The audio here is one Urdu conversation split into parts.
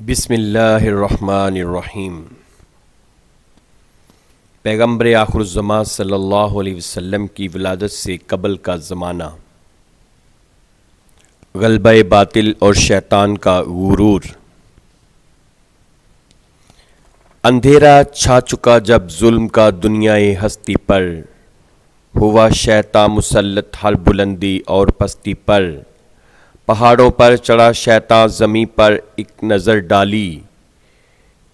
بسم اللہ الرحمن الرحیم۔ پیغمبر آخر الزمان صلی اللہ علیہ وسلم کی ولادت سے قبل کا زمانہ، غلبہ باطل اور شیطان کا غرور۔ اندھیرا چھا چکا جب ظلم کا دنیائے ہستی پر، ہوا شیطان مسلط ہر بلندی اور پستی پر۔ پہاڑوں پر چڑھا شیطان زمیں پر ایک نظر ڈالی،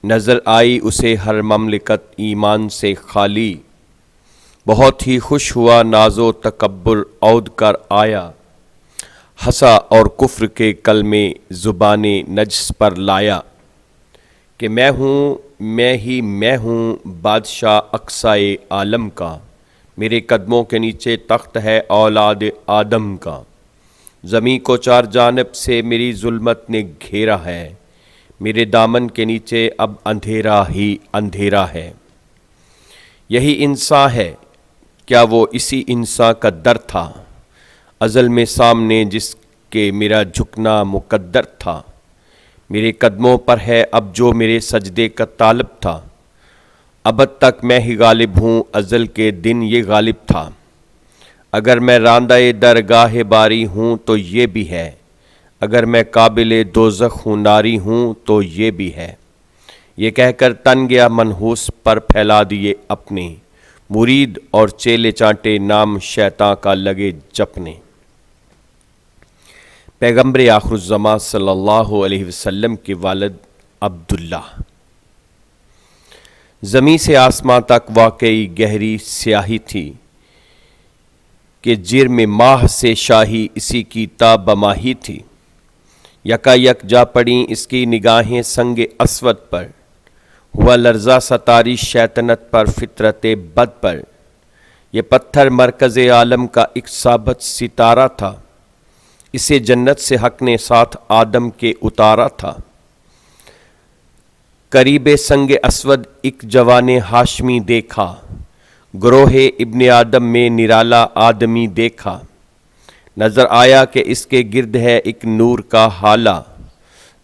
نظر آئی اسے ہر مملکت ایمان سے خالی۔ بہت ہی خوش ہوا ناز و تکبر عود کر آیا، ہنسا اور کفر کے کلمے زبان نجس پر لایا، کہ میں ہوں بادشاہ اقصائے عالم کا، میرے قدموں کے نیچے تخت ہے اولاد آدم کا۔ زمیں کو چار جانب سے میری ظلمت نے گھیرا ہے، میرے دامن کے نیچے اب اندھیرا ہی اندھیرا ہے۔ یہی انسان ہے، کیا وہ اسی انسان کا در تھا، ازل میں سامنے جس کے میرا جھکنا مقدر تھا۔ میرے قدموں پر ہے اب جو میرے سجدے کا طالب تھا، ابد تک میں ہی غالب ہوں، ازل کے دن یہ غالب تھا۔ اگر میں راندہ درگاہ باری ہوں تو یہ بھی ہے، اگر میں قابل دوزخ ہوں ناری ہوں تو یہ بھی ہے۔ یہ کہہ کر تن گیا منحوس پر پھیلا دیے اپنے، مرید اور چیلے چانٹے نام شیطان کا لگے جپنے۔ پیغمبر آخر الزمان صلی اللہ علیہ وسلم کے والد عبداللہ۔ زمیں سے آسمان تک واقعی گہری سیاہی تھی، کہ جرم ماہ سے شاہی اسی کی تا بماہی تھی۔ یکا یک جا پڑیں اس کی نگاہیں سنگ اسود پر، ہوا لرزہ ستاری شیطنت پر فطرت بد پر۔ یہ پتھر مرکز عالم کا ایک ثابت ستارہ تھا، اسے جنت سے حق نے ساتھ آدم کے اتارا تھا۔ قریب سنگ اسود ایک جوان ہاشمی دیکھا، گروہ ابن آدم میں نرالا آدمی دیکھا۔ نظر آیا کہ اس کے گرد ہے ایک نور کا حالہ،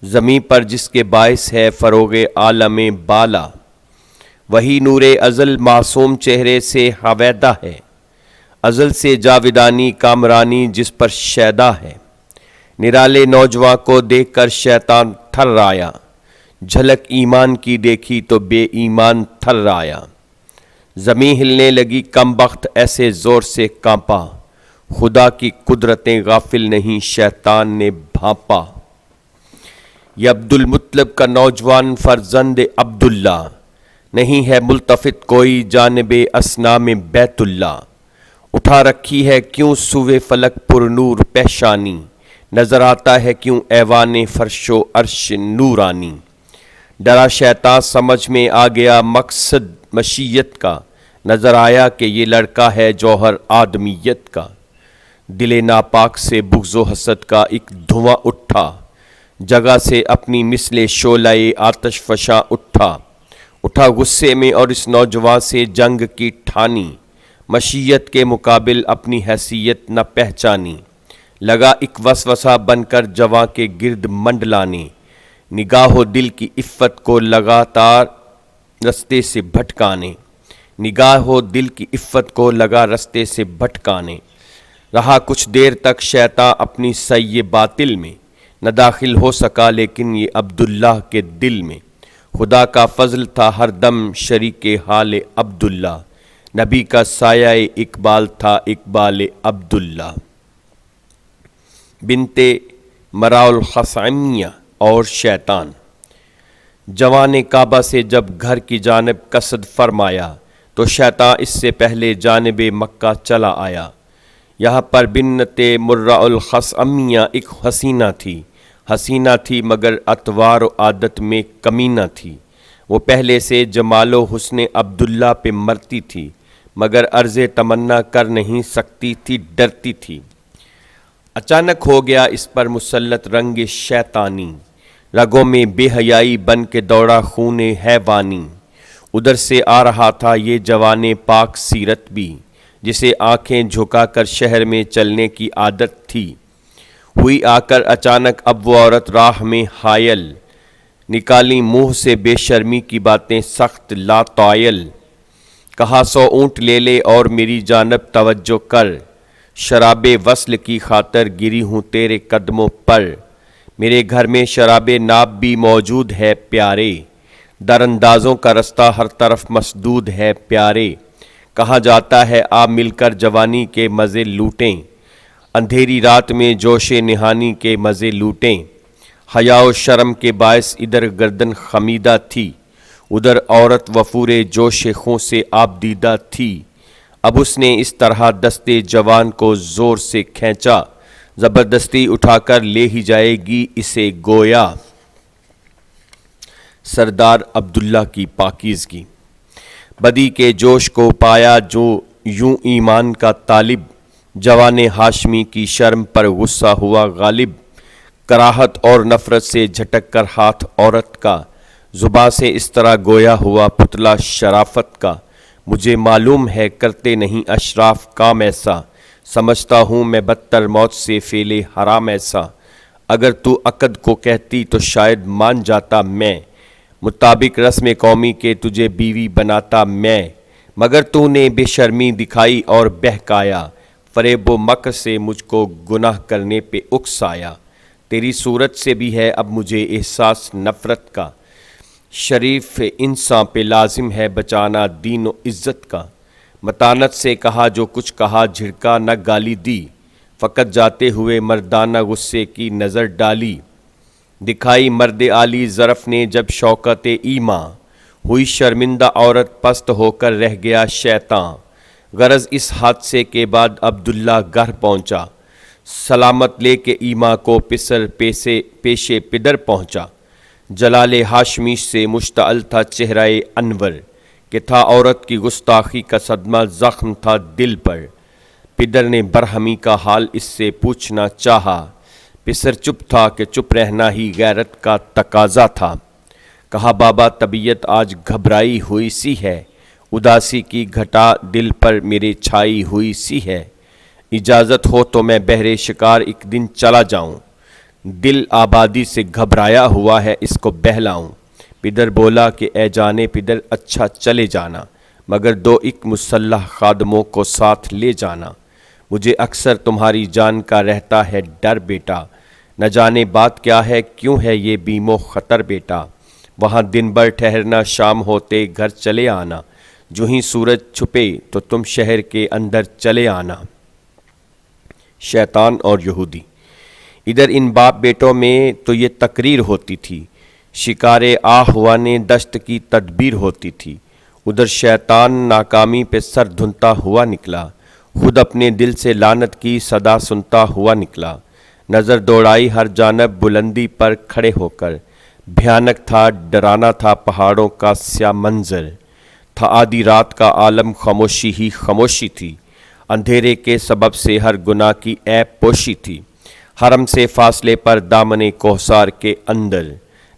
زمیں پر جس کے باعث ہے فروغ عالم بالا۔ وہی نور ازل معصوم چہرے سے حویدہ ہے، ازل سے جاودانی کامرانی جس پر شیدا ہے۔ نرالے نوجوان کو دیکھ کر شیطان تھر آیا، جھلک ایمان کی دیکھی تو بے ایمان تھر آیا۔ زمیں ہلنے لگی کم بخت ایسے زور سے کانپا، خدا کی قدرتیں غافل نہیں شیطان نے بھانپا۔ یہ عبد المطلب کا نوجوان فرزند عبداللہ، نہیں ہے ملتفت کوئی جانب اصنام بیت اللہ۔ اٹھا رکھی ہے کیوں سوئے فلک پر نور پیشانی، نظر آتا ہے کیوں ایوان فرش و عرش نورانی۔ ڈرا شیطان سمجھ میں آ گیا مقصد مشیت کا، نظر آیا کہ یہ لڑکا ہے جوہر آدمیت کا۔ دل ناپاک سے بغض و حسد کا ایک دھواں اٹھا، جگہ سے اپنی مثل شعلہ آتش فشاں اٹھا غصے میں اور اس نوجوان سے جنگ کی ٹھانی۔ مشیت کے مقابل اپنی حیثیت نہ پہچانی، لگا ایک وسوسہ بن کر جواں کے گرد منڈلانے۔ نگاہ و دل کی عفت کو لگاتار رستے سے بھٹکانے، نگاہ و دل کی عفت کو لگا رستے سے بھٹکانے۔ رہا کچھ دیر تک شیطان اپنی سعی باطل میں، نہ داخل ہو سکا لیکن یہ عبداللہ کے دل میں۔ خدا کا فضل تھا ہر دم شریک حال عبداللہ، نبی کا سایہ اقبال تھا اقبال عبداللہ۔ بنت مراء الخثعمیہ اور شیطان۔ جوان کعبہ سے جب گھر کی جانب قصد فرمایا تو شیطان اس سے پہلے جانب مکہ چلا آیا۔ یہاں پر بنت مراء الخثعمیہ ایک حسینہ تھی مگر اطوار و عادت میں کمینہ تھی۔ وہ پہلے سے جمال و حسن عبداللہ پہ مرتی تھی مگر عرض تمنا کر نہیں سکتی تھی، ڈرتی تھی۔ اچانک ہو گیا اس پر مسلط رنگ شیطانی، رگوں میں بے حیائی بن کے دوڑا خون حیوانی۔ ادھر سے آ رہا تھا یہ جوان پاک سیرت بھی، جسے آنکھیں جھکا کر شہر میں چلنے کی عادت تھی۔ ہوئی آ کر اچانک اب وہ عورت راہ میں حائل، نکالی منہ سے بے شرمی کی باتیں سخت لا طائل، کہا 100 اونٹ لے لے اور میری جانب توجہ کر، شراب وصل کی خاطر گری ہوں تیرے قدموں پر، میرے گھر میں شراب ناب بھی موجود ہے پیارے، در اندازوں کا رستہ ہر طرف مسدود ہے پیارے، کہا جاتا ہے آ مل کر جوانی کے مزے لوٹیں، اندھیری رات میں جوش نہانی کے مزے لوٹیں، حیا و شرم کے باعث ادھر گردن خمیدہ تھی، ادھر عورت وفور جوش خوں سے آبدیدہ تھی، اب اس نے اس طرح دستے جوان کو زور سے کھینچا، زبردستی اٹھا کر لے ہی جائے گی اسے گویا۔ سردار عبداللہ کی پاکیزگی۔ بدی کے جوش کو پایا جو یوں ایمان کا طالب، جوان ہاشمی کی شرم پر غصہ ہوا غالب، کراہت اور نفرت سے جھٹک کر ہاتھ عورت کا، زباں سے اس طرح گویا ہوا پتلا شرافت کا، مجھے معلوم ہے کرتے نہیں اشراف کام ایسا، سمجھتا ہوں میں بدتر موت سے فعل حرام ایسا، اگر تو عقد کو کہتی تو شاید مان جاتا میں، مطابق رسم قومی کے تجھے بیوی بناتا میں، مگر تو نے بے شرمی دکھائی اور بہکایا، فریب و مکر سے مجھ کو گناہ کرنے پہ اکسایا، تیری صورت سے بھی ہے اب مجھے احساس نفرت کا، شریف انسان پہ لازم ہے بچانا دین و عزت کا، متانت سے کہا جو کچھ کہا جھڑکا نہ گالی دی، فقط جاتے ہوئے مردانہ غصے کی نظر ڈالی، دکھائی مرد عالی ظرف نے جب شوکت ایماں، ہوئی شرمندہ عورت پست ہو کر رہ گیا شیطاں، غرض اس حادثے کے بعد عبداللہ گھر پہنچا، سلامت لے کے ایماں کو پسر پیشے پدر پہنچا، جلال ہاشمی سے مشتعل تھا چہرہ انور، کہ تھا عورت کی گستاخی کا صدمہ زخم تھا دل پر، پدر نے برہمی کا حال اس سے پوچھنا چاہا، پسر چپ تھا کہ چپ رہنا ہی غیرت کا تقاضا تھا، کہا بابا طبیعت آج گھبرائی ہوئی سی ہے، اداسی کی گھٹا دل پر میرے چھائی ہوئی سی ہے، اجازت ہو تو میں بہرے شکار ایک دن چلا جاؤں، دل آبادی سے گھبرایا ہوا ہے اس کو بہلاؤں، پدر بولا کہ اے جانے پدر اچھا چلے جانا، مگر 2 مسلح خادموں کو ساتھ لے جانا، مجھے اکثر تمہاری جان کا رہتا ہے ڈر بیٹا، نہ جانے بات کیا ہے کیوں ہے یہ بیم و خطر بیٹا، وہاں دن بھر ٹھہرنا شام ہوتے گھر چلے آنا، جو ہی سورج چھپے تو تم شہر کے اندر چلے آنا۔ شیطان اور یہودی۔ ادھر ان باپ بیٹوں میں تو یہ تقریر ہوتی تھی، شکار آہوانے دشت کی تدبیر ہوتی تھی، ادھر شیطان ناکامی پہ سر دھنتا ہوا نکلا، خود اپنے دل سے لعنت کی صدا سنتا ہوا نکلا، نظر دوڑائی ہر جانب بلندی پر کھڑے ہو کر، بھیانک تھا ڈرانا تھا پہاڑوں کا سیاہ منظر، تھا آدھی رات کا عالم خاموشی ہی خاموشی تھی، اندھیرے کے سبب سے ہر گناہ کی عیب پوشی تھی، حرم سے فاصلے پر دامن کوہسار کے اندر،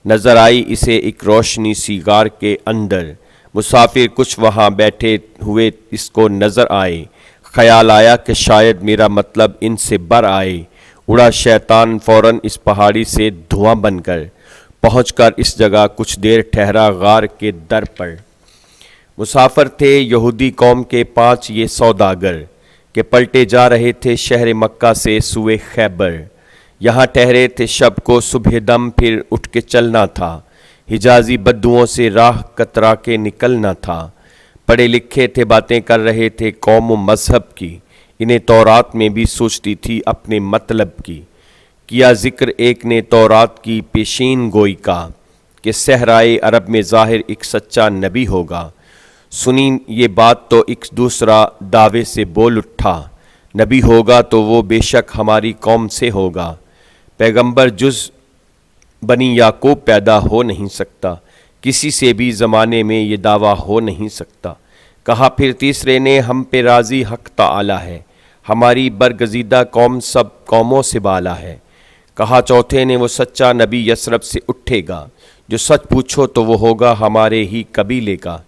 نظر آئی اسے ایک روشنی سی غار کے اندر، مسافر کچھ وہاں بیٹھے ہوئے اس کو نظر آئے، خیال آیا کہ شاید میرا مطلب ان سے بر آئے، اڑا شیطان فوراً اس پہاڑی سے دھواں بن کر، پہنچ کر اس جگہ کچھ دیر ٹھہرا غار کے در پر، مسافر تھے یہودی قوم کے 5 یہ سوداگر، کہ پلٹے جا رہے تھے شہر مکہ سے سوئے خیبر، یہاں ٹھہرے تھے شب کو صبح دم پھر اٹھ کے چلنا تھا، حجازی بدوؤں سے راہ کترا کے نکلنا تھا، پڑھے لکھے تھے باتیں کر رہے تھے قوم و مذہب کی، انہیں تورات میں بھی سوچتی تھی اپنے مطلب کی، کیا ذکر ایک نے تورات کی پیشین گوئی کا، کہ صحرائے عرب میں ظاہر ایک سچا نبی ہوگا، سنی یہ بات تو ایک دوسرا دعوے سے بول اٹھا، نبی ہوگا تو وہ بے شک ہماری قوم سے ہوگا، پیغمبر جز بنی یعقوب پیدا ہو نہیں سکتا، کسی سے بھی زمانے میں یہ دعویٰ ہو نہیں سکتا، کہا پھر تیسرے نے ہم پہ راضی حق تعالی ہے، ہماری برگزیدہ قوم سب قوموں سے بالا ہے، کہا چوتھے نے وہ سچا نبی یثرب سے اٹھے گا، جو سچ پوچھو تو وہ ہوگا ہمارے ہی قبیلے کا،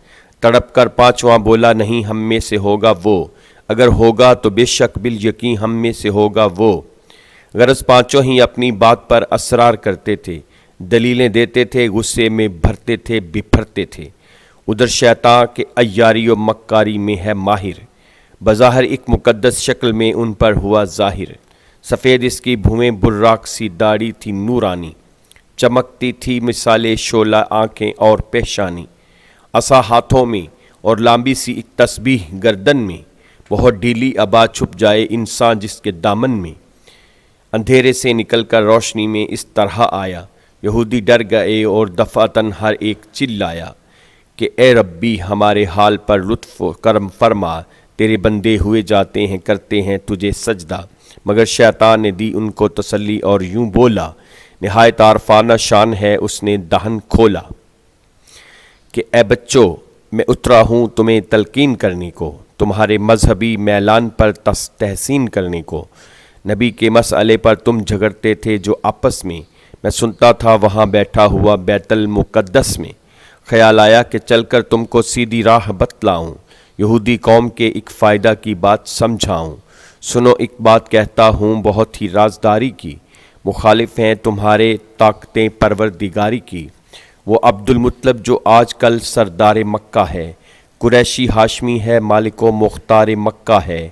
تڑپ کر پانچواں بولا نہیں ہم میں سے ہوگا وہ، اگر ہوگا تو بے شک بالیقین ہم میں سے ہوگا وہ، غرض پانچوں ہی اپنی بات پر اصرار کرتے تھے، دلیلیں دیتے تھے، غصے میں بھرتے تھے، بپھرتے تھے۔ ادھر شیطان کے عیاری و مکاری میں ہے ماہر، بظاہر ایک مقدس شکل میں ان پر ہوا ظاہر۔ سفید اس کی بھویں، براق سی داڑھی تھی نورانی، چمکتی تھی مثال شعلہ آنکھیں اور پیشانی۔ عصا ہاتھوں میں اور لامبی سی ایک تسبیح گردن میں، بہت ڈھیلی ابا چھپ جائے انسان جس کے دامن میں۔ اندھیرے سے نکل کر روشنی میں اس طرح آیا، یہودی ڈر گئے اور دفعتاً ہر ایک چلایا کہ اے ربی ہمارے حال پر لطف و کرم فرما، تیرے بندے ہوئے جاتے ہیں کرتے ہیں تجھے سجدہ۔ مگر شیطان نے دی ان کو تسلی اور یوں بولا، نہایت عارفانہ شان ہے اس نے دہن کھولا، کہ اے بچو میں اترا ہوں تمہیں تلقین کرنے کو، تمہارے مذہبی میلان پر تحسین کرنے کو۔ نبی کے مسئلے پر تم جھگڑتے تھے جو آپس میں، میں سنتا تھا وہاں بیٹھا ہوا بیت المقدس میں۔ خیال آیا کہ چل کر تم کو سیدھی راہ بتلاؤں، یہودی قوم کے ایک فائدہ کی بات سمجھاؤں۔ سنو ایک بات کہتا ہوں بہت ہی رازداری کی، مخالف ہیں تمہارے طاقتیں پروردگاری کی۔ وہ عبد المطلب جو آج کل سردار مکہ ہے، قریشی ہاشمی ہے مالک و مختار مکہ ہے،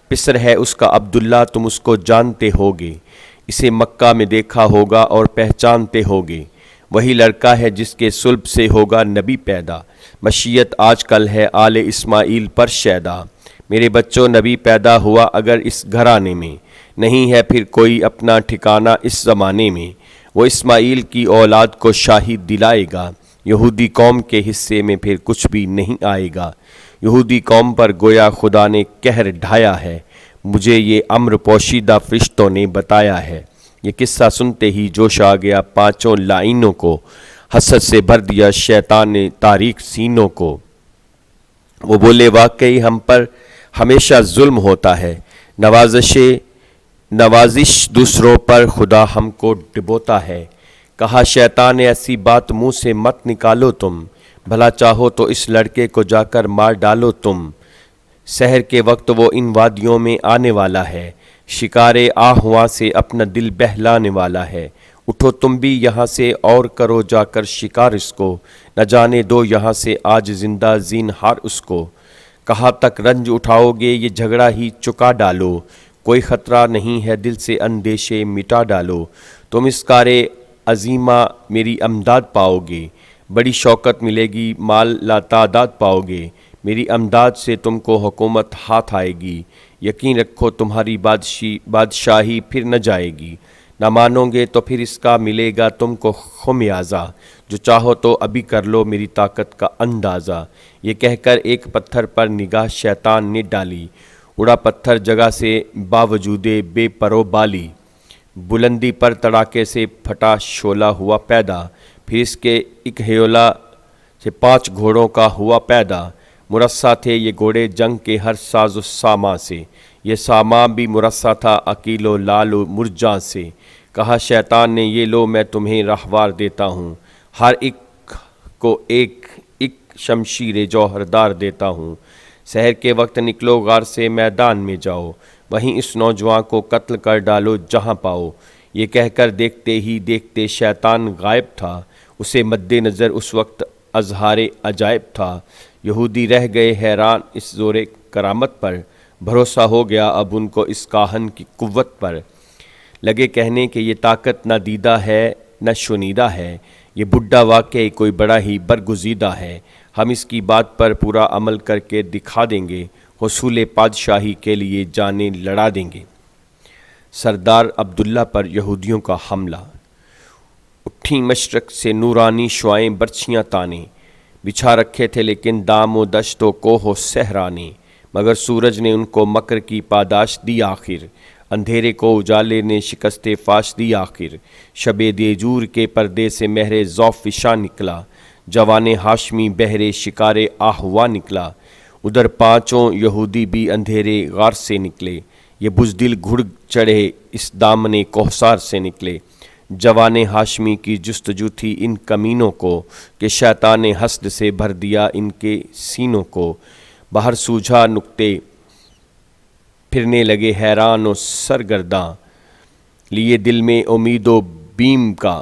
پسر ہے اس کا عبداللہ تم اس کو جانتے ہوگے، اسے مکہ میں دیکھا ہوگا اور پہچانتے ہوگے۔ وہی لڑکا ہے جس کے صلب سے ہوگا نبی پیدا، مشیت آج کل ہے آل اسماعیل پر شیدا۔ میرے بچوں نبی پیدا ہوا اگر اس گھرانے میں، نہیں ہے پھر کوئی اپنا ٹھکانہ اس زمانے میں۔ وہ اسماعیل کی اولاد کو شاہی دلائے گا، یہودی قوم کے حصے میں پھر کچھ بھی نہیں آئے گا۔ یہودی قوم پر گویا خدا نے قہر ڈھایا ہے، مجھے یہ امر پوشیدہ فرشتوں نے بتایا ہے۔ یہ قصہ سنتے ہی جوش آ گیا پانچوں لائنوں کو، حسد سے بھر دیا شیطان نے تاریک سینوں کو۔ وہ بولے واقعی ہم پر ہمیشہ ظلم ہوتا ہے، نوازش دوسروں پر خدا ہم کو ڈبوتا ہے۔ کہا شیطان نے ایسی بات منہ سے مت نکالو تم، بھلا چاہو تو اس لڑکے کو جا کر مار ڈالو تم۔ سحر کے وقت وہ ان وادیوں میں آنے والا ہے، شکار آہواں سے اپنا دل بہلانے والا ہے۔ اٹھو تم بھی یہاں سے اور کرو جا کر شکار اس کو، نہ جانے دو یہاں سے آج زندہ زینہار اس کو۔ کہاں تک رنج اٹھاؤ گے یہ جھگڑا ہی چکا ڈالو، کوئی خطرہ نہیں ہے دل سے اندیشے مٹا ڈالو۔ تم اس کار عظیمہ میری امداد پاؤ گے، بڑی شوکت ملے گی مال لاتعداد پاؤ گے، میری امداد سے تم کو حکومت ہاتھ آئے گی، یقین رکھو تمہاری بادشاہی پھر نہ جائے گی۔ نہ مانو گے تو پھر اس کا ملے گا تم کو خمیازہ، جو چاہو تو ابھی کر لو میری طاقت کا اندازہ۔ یہ کہہ کر ایک پتھر پر نگاہ شیطان نے ڈالی، اڑا پتھر جگہ سے باوجود بے پرو بالی، بلندی پر تڑاکے سے پھٹا شعلہ ہوا پیدا، پھر اس کے ایک ہیولا سے 5 گھوڑوں کا ہوا پیدا۔ مرصع تھے یہ گھوڑے جنگ کے ہر ساز و ساما سے، یہ سامان بھی مرصع تھا عقیل و لال و مرجاں سے۔ کہا شیطان نے یہ لو میں تمہیں راہوار دیتا ہوں، ہر ایک کو ایک ایک شمشیر جوہردار دیتا ہوں۔ سحر کے وقت نکلو غار سے میدان میں جاؤ، وہیں اس نوجوان کو قتل کر ڈالو جہاں پاؤ۔ یہ کہہ کر دیکھتے ہی دیکھتے شیطان غائب تھا، اسے مد نظر اس وقت اظہار عجائب تھا۔ یہودی رہ گئے حیران اس زور کرامت پر، بھروسہ ہو گیا اب ان کو اس کاہن کی قوت پر۔ لگے کہنے کہ یہ طاقت نہ دیدہ ہے نہ شنیدہ ہے، یہ بڈھا واقعی کوئی بڑا ہی برگزیدہ ہے، ہم اس کی بات پر پورا عمل کر کے دکھا دیں گے، حصول پادشاہی کے لیے جانیں لڑا دیں گے۔ سردار عبداللہ پر یہودیوں کا حملہ۔ اٹھیں مشرق سے نورانی شعائیں برچھیاں تانے، بچھا رکھے تھے لیکن دام و دشت و کوہ و صحرا نے، مگر سورج نے ان کو مکر کی پاداش دی آخر، اندھیرے کو اجالے نے شکست فاش دی آخر۔ شب دیجور کے پردے سے مہر ذوف فشاں نکلا، جوان ہاشمی بہرے شکار آہوا نکلا۔ ادھر پانچوں یہودی بھی اندھیرے غار سے نکلے، یہ بزدل گھڑ چڑھے اس دامن کوہسار سے نکلے۔ جوان ہاشمی کی جستجو تھی ان کمینوں کو، کہ شیطان نے حسد سے بھر دیا ان کے سینوں کو۔ باہر سوجھا نکتے پھرنے لگے حیران و سرگرداں، لیے دل میں امید و بیم کا